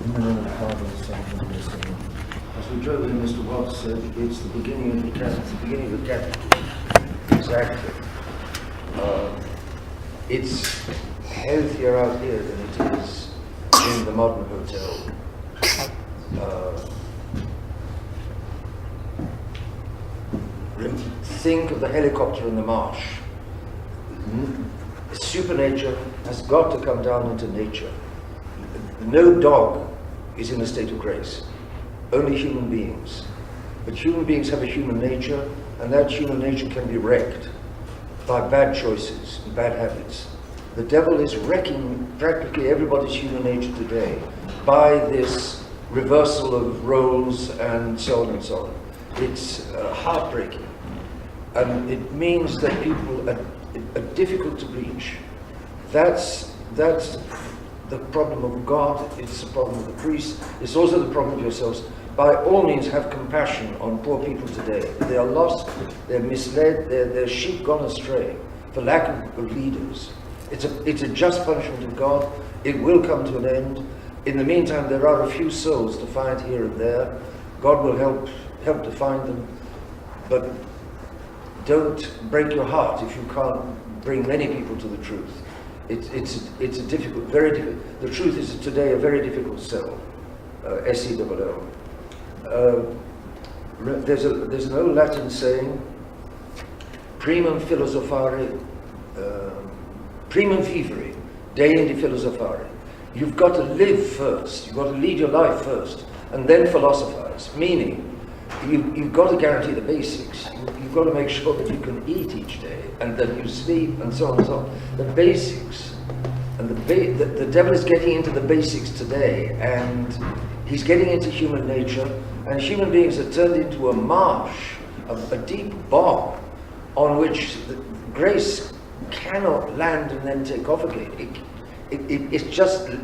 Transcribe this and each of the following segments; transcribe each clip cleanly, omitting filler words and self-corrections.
As we drove in, Mr. Watts said it's the beginning of the capital. Exactly. It's healthier out here than it is in the modern hotel. Think of the helicopter in the marsh. Supernature has got to come down into nature. No dog is in a state of grace, only human beings. But human beings have a human nature, and that human nature can be wrecked by bad choices and bad habits. The devil is wrecking practically everybody's human nature today by this reversal of roles and so on and so on. It's heartbreaking, and it means that people are difficult to reach. That's the problem of God. It's the problem of the priest. It's also the problem of yourselves. By all means, have compassion on poor people today. They are lost, they're misled, they're sheep gone astray for lack of leaders. It's a just punishment of God. It will come to an end. In the meantime, there are a few souls to find here and there. God will help to find them, but don't break your heart if you can't bring many people to the truth. It's a difficult, very difficult. The truth is today a very difficult sell. S-E-L-L. There's an old Latin saying, primum philosophare, primum vivere, deinde philosophare. You've got to live first. You've got to lead your life first, and then philosophize. Meaning, you've got to guarantee the basics. You've got to make sure that you can eat each day, and that you sleep, and so on and so on. The basics. And the devil is getting into the basics today, and he's getting into human nature, and human beings are turned into a marsh, a deep bog, on which grace cannot land and then take off again.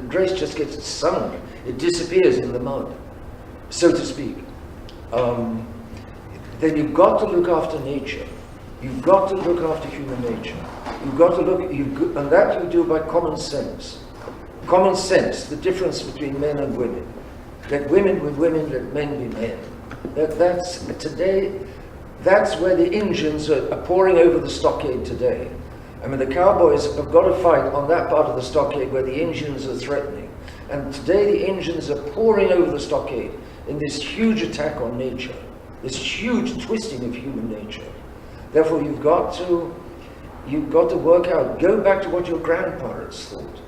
Grace just gets sunk. It disappears in the mud, so to speak. Then you've got to look after nature. You've got to look after human nature. You've got to look, and that you do by common sense. Common sense, the difference between men and women. Let women be women, let men be men. That's where the Indians are pouring over the stockade today. I mean, the cowboys have got to fight on that part of the stockade where the Indians are threatening. And today the Indians are pouring over the stockade in this huge attack on nature, this huge twisting of human nature. Therefore, you've got to work out, go back to what your grandparents thought.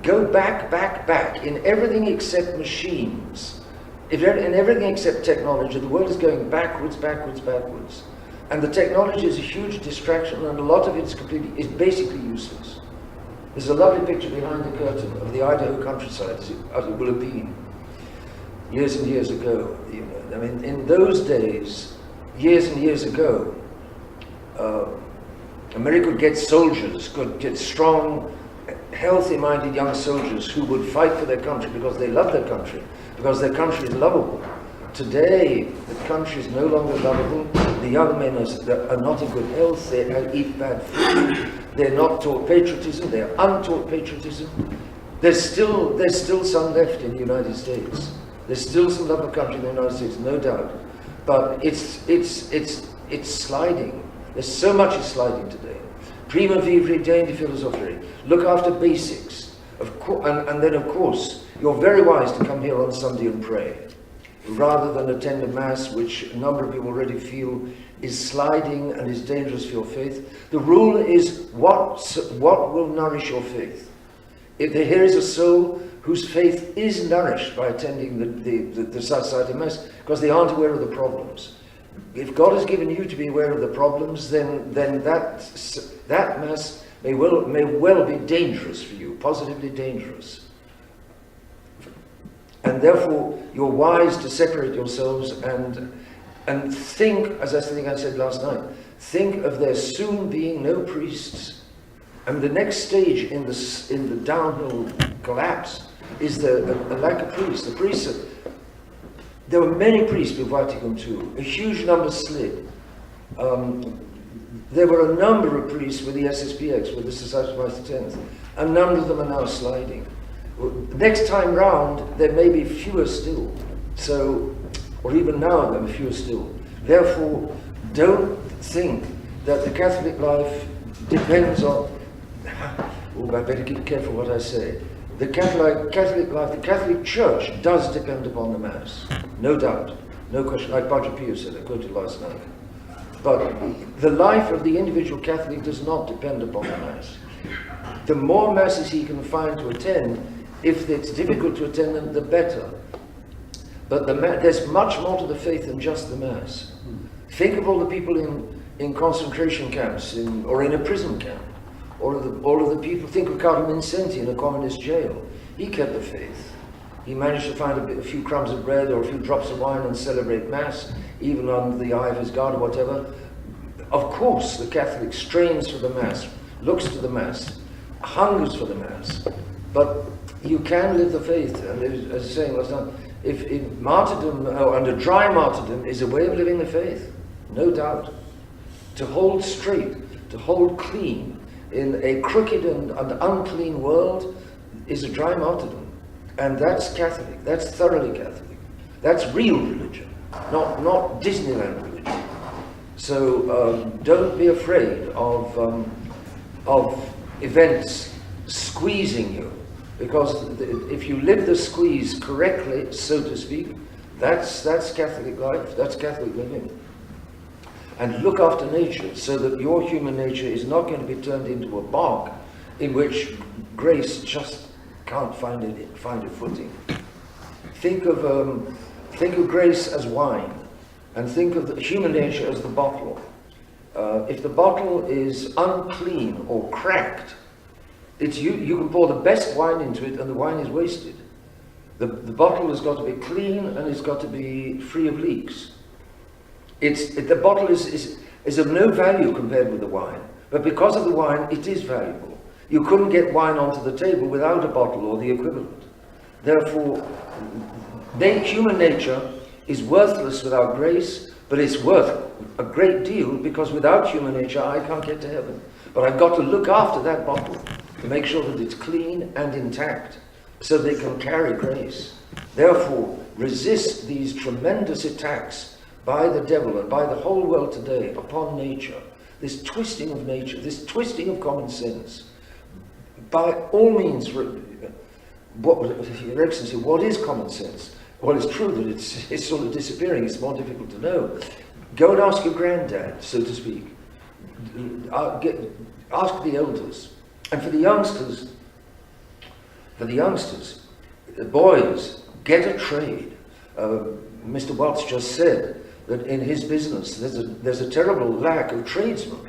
Go back in everything except machines. In everything except technology, the world is going backwards. And the technology is a huge distraction, and a lot of it is basically useless. There's a lovely picture behind the curtain of the Idaho countryside, as it will have been years and years ago. I mean, in those days, years and years ago, America could get soldiers, could get strong, healthy-minded young soldiers who would fight for their country because they love their country, because their country is lovable. Today, the country is no longer lovable. The young men are not in good health. They eat bad food. They're not taught patriotism. They're untaught patriotism. There's still some left in the United States. There's still some love of country in the United States, no doubt. But it's sliding. There's so much is sliding today. Prima vivere deinde philosopheri. Look after basics. And then, of course, you're very wise to come here on Sunday and pray, rather than attend a mass, which a number of people already feel is sliding and is dangerous for your faith. The rule is what will nourish your faith. If here is a soul whose faith is nourished by attending the Saturday Mass, because they aren't aware of the problems. If God has given you to be aware of the problems, then that Mass may well be dangerous for you, positively dangerous. And therefore, you're wise to separate yourselves and think, as I think I said last night, think of there soon being no priests. And the next stage in the downhill collapse is the lack of priests. The priests, there were many priests before Vatican II. A huge number slid. There were a number of priests with the SSPX, with the Society of Pius X. A number of them are now sliding. Next time round, there may be fewer still. So, or even now, there are fewer still. Therefore, don't think that the Catholic life depends on. Oh, I better be careful what I say. The Catholic life, the Catholic Church does depend upon the Mass, no doubt, no question. Like Padre Pio said, I quoted last night. But the life of the individual Catholic does not depend upon the Mass. The more Masses he can find to attend, if it's difficult to attend them, the better. But there's much more to the faith than just the Mass. Think of all the people in concentration camps, or in a prison camp. All of the people, think of Cardinal Vincenti in a communist jail. He kept the faith. He managed to find a few crumbs of bread or a few drops of wine and celebrate Mass, even under the eye of his guard or whatever. Of course, the Catholic strains for the Mass, looks to the Mass, hungers for the Mass. But you can live the faith. And as I was saying last time, if martyrdom, and a dry martyrdom, is a way of living the faith, no doubt. To hold straight, to hold clean, in a crooked and unclean world is a dry martyrdom. And that's Catholic. That's thoroughly Catholic. That's real religion, not Disneyland religion. So don't be afraid of events squeezing you, because if you live the squeeze correctly, so to speak, that's Catholic life. That's Catholic living. And look after nature, so that your human nature is not going to be turned into a bog in which grace just can't find a footing. Think of grace as wine, and think of the human nature as the bottle. If the bottle is unclean or cracked, you can pour the best wine into it, and the wine is wasted. The bottle has got to be clean, and it's got to be free of leaks. The bottle is of no value compared with the wine, but because of the wine, it is valuable. You couldn't get wine onto the table without a bottle or the equivalent. Therefore, human nature is worthless without grace, but it's worth a great deal, because without human nature, I can't get to heaven. But I've got to look after that bottle to make sure that it's clean and intact, so they can carry grace. Therefore, resist these tremendous attacks by the devil and by the whole world today upon nature, this twisting of nature, this twisting of common sense. By all means, Your Excellency, what is common sense? Well, it's true that it's sort of disappearing. It's more difficult to know. Go and ask your granddad, so to speak. Ask the elders. And for the youngsters, the boys, get a trade. Mr. Watts just said that in his business there's a terrible lack of tradesmen.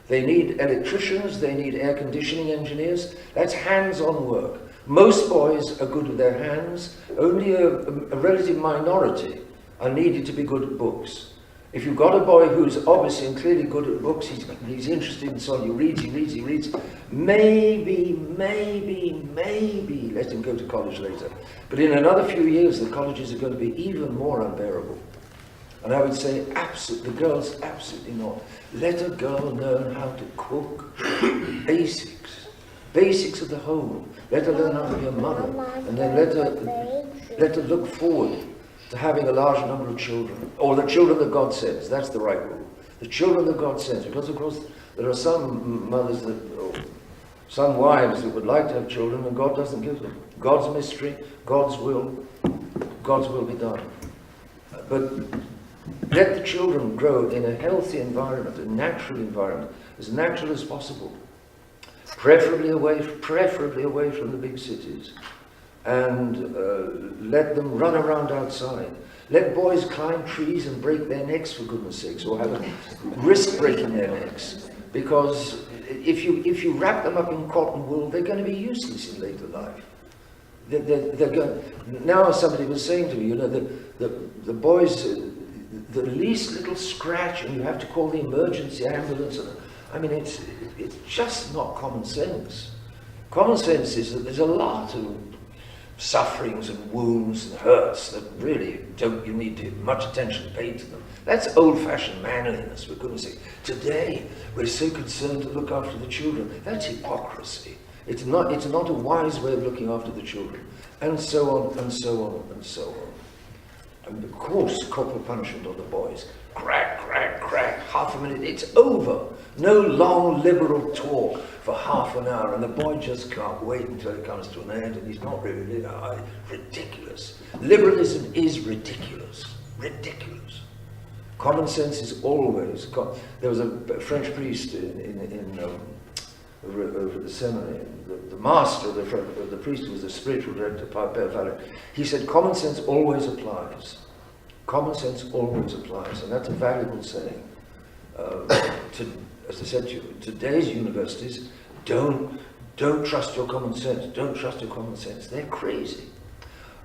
They need electricians, they need air conditioning engineers. That's hands-on work. Most boys are good with their hands. Only a relative minority are needed to be good at books. If you've got a boy who's obviously and clearly good at books, he's interested in something, he reads, maybe let him go to college later. But in another few years, the colleges are going to be even more unbearable. And I would say, the girls, absolutely not. Let a girl learn how to cook, basics of the home. Let her learn how to be a mother, and then let her look forward to having a large number of children, or the children that God sends. That's the right rule. The children that God sends, because of course there are some mothers or some wives that would like to have children, and God doesn't give them. God's mystery, God's will be done. But let the children grow in a healthy environment, a natural environment, as natural as possible. Preferably away from the big cities. And let them run around outside. Let boys climb trees and break their necks, for goodness sakes, or have a risk breaking their necks. Because if you wrap them up in cotton wool, they're going to be useless in later life. They're going. Now somebody was saying to me, the boys, the least little scratch, and you have to call the emergency ambulance. I mean, it's just not common sense. Common sense is that there's a lot of sufferings and wounds and hurts that really you need much attention paid to them. That's old-fashioned manliness, for goodness sake. Today, we're so concerned to look after the children. That's hypocrisy. It's not a wise way of looking after the children. And so on, and so on, and so on. And of course, corporal punishment on the boys. Crack, crack, crack, half a minute, it's over. No long liberal talk for half an hour, and the boy just can't wait until it comes to an end, and he's not really ridiculous. Liberalism is ridiculous. Ridiculous. Common sense is always. There was a French priest over the seminary. The master of the priest was the spiritual director, Père Vallée. He said, common sense always applies. Common sense always applies, and that's a valuable saying. As I said to you, today's universities don't trust your common sense. Don't trust your common sense. They're crazy.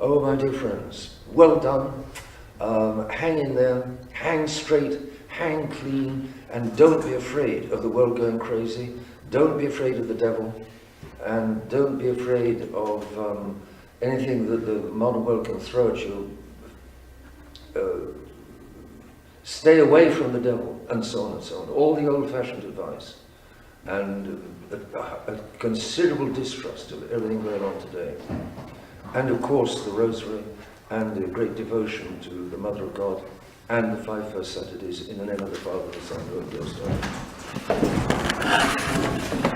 Oh, my dear friends, well done. Hang in there, hang straight, hang clean, and don't be afraid of the world going crazy. Don't be afraid of the devil, and don't be afraid of anything that the modern world can throw at you. Stay away from the devil, and so on and so on. All the old-fashioned advice, and a considerable distrust of everything going on today. And of course the Rosary, and the great devotion to the Mother of God, and the 5 first Saturdays in the name of the Father, the Son, and the Holy Ghost. Amen.